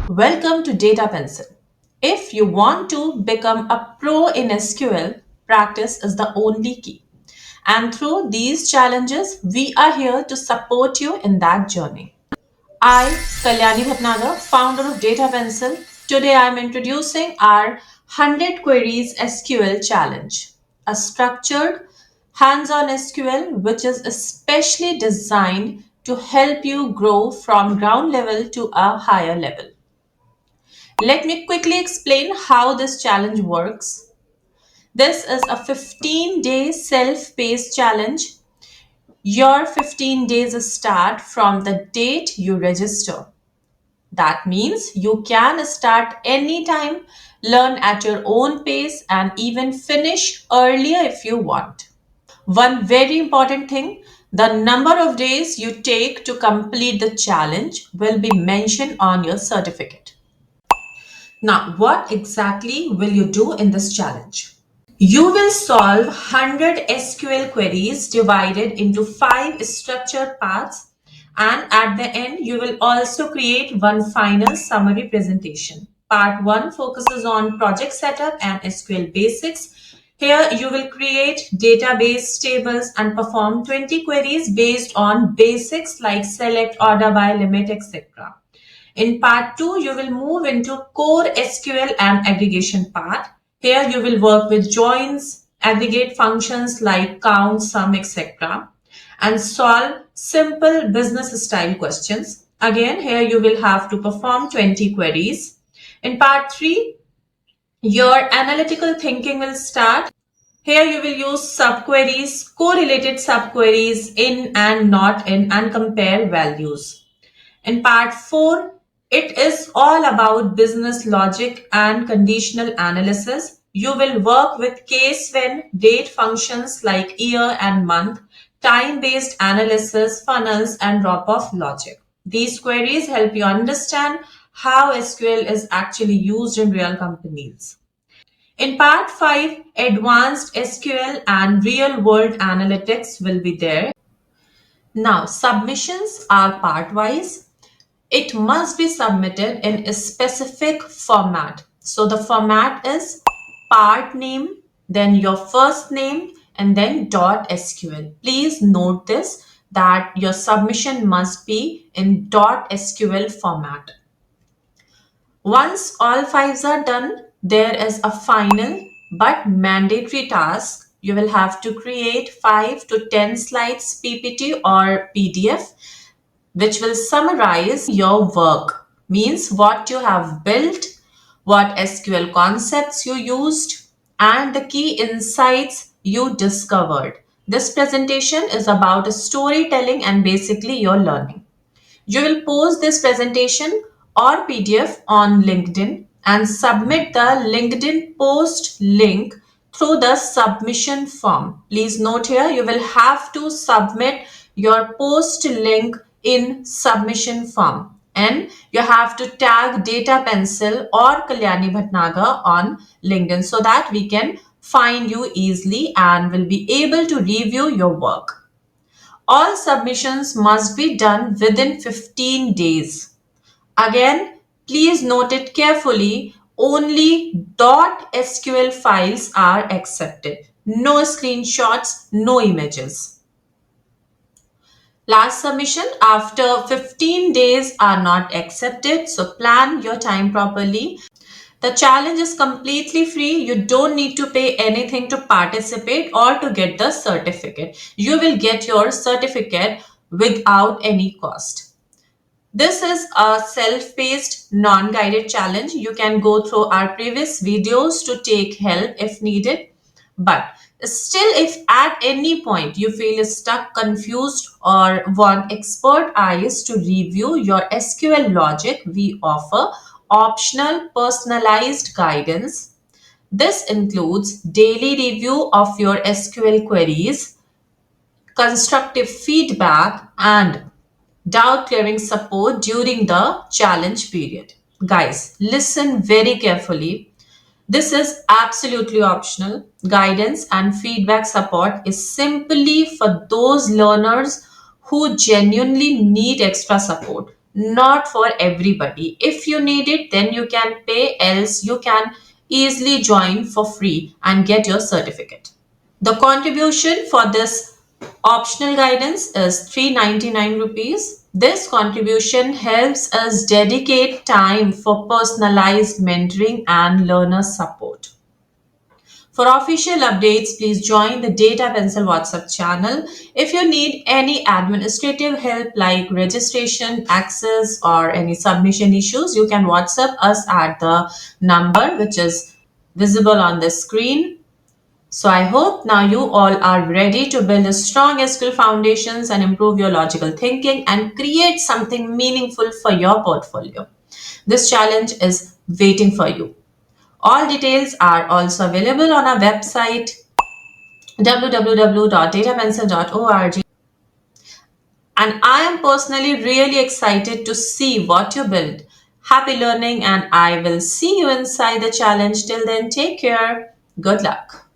Welcome to Data Pencil. If you want to become a pro in SQL, practice is the only key. And through these challenges, we are here to support you in that journey. I, Kalyani Bhatnagar, founder of Data Pencil, today I am introducing our 100 Queries SQL Challenge, a structured, hands-on SQL which is especially designed to help you grow from ground level to a higher level. Let me quickly explain how this challenge works. This is a 15-day self-paced challenge. Your 15 days start from the date you register. That means you can start anytime, learn at your own pace, and even finish earlier if you want. One very important thing, the number of days you take to complete the challenge will be mentioned on your certificate. Now, what exactly will you do in this challenge? You will solve 100 SQL queries divided into 5 structured parts, and at the end you will also create one final summary presentation. Part 1 focuses on project setup and SQL basics. Here you will create database tables and perform 20 queries based on basics like select, order by, limit, etc. In part 2, you will move into core SQL and aggregation part. Here you will work with joins, aggregate functions like count, sum, etc. and solve simple business style questions. Again, here you will have to perform 20 queries. In part 3, your analytical thinking will start. Here you will use subqueries, correlated subqueries, in and not in, and compare values. In part 4, it is all about business logic and conditional analysis. You will work with case when, date functions like year and month, time-based analysis, funnels, and drop-off logic. These queries help you understand how SQL is actually used in real companies. In part 5, advanced SQL and real-world analytics will be there. Now, submissions are part-wise. It must be submitted in a specific format. So the format is part name, then your first name, and then .sql. Please note this that your submission must be in .sql format. Once all fives are done, there is a final but mandatory task. You will have to create 5 to 10 slides PPT or PDF which will summarize your work, means what you have built, what SQL concepts you used, and the key insights you discovered. This presentation is about storytelling and basically your learning. You will post this presentation or PDF on LinkedIn and submit the LinkedIn post link through the submission form. Please note here, you will have to submit your post link in submission form, and you have to tag Data Pencil or Kalyani Bhatnagar on LinkedIn so that we can find you easily and will be able to review your work. All submissions must be done within 15 days. Again, please note it carefully, only .sql files are accepted. No screenshots, no images. Last submission after 15 days are not accepted, so plan your time properly. The challenge is completely free. You don't need to pay anything to participate or to get the certificate. You will get your certificate without any cost. This is a self-paced, non-guided challenge. You can go through our previous videos to take help if needed. But still, if at any point you feel stuck, confused, or want expert eyes to review your SQL logic, we offer optional personalized guidance. This includes daily review of your SQL queries, constructive feedback, and doubt clearing support during the challenge period. Guys, listen very carefully. This is absolutely optional. Guidance and feedback support is simply for those learners who genuinely need extra support, not for everybody. If you need it, then you can pay, else you can easily join for free and get your certificate. The contribution for this optional guidance is 399 rupees. This contribution helps us dedicate time for personalized mentoring and learner support. For official updates, please join the Data Pencil WhatsApp channel. If you need any administrative help like registration, access, or any submission issues, you can WhatsApp us at the number which is visible on the screen. So I hope now you all are ready to build a strong SQL foundations and improve your logical thinking and create something meaningful for your portfolio. This challenge is waiting for you. All details are also available on our website www.datapencil.org, and I am personally really excited to see what you build. Happy learning, and I will see you inside the challenge. Till then, take care. Good luck.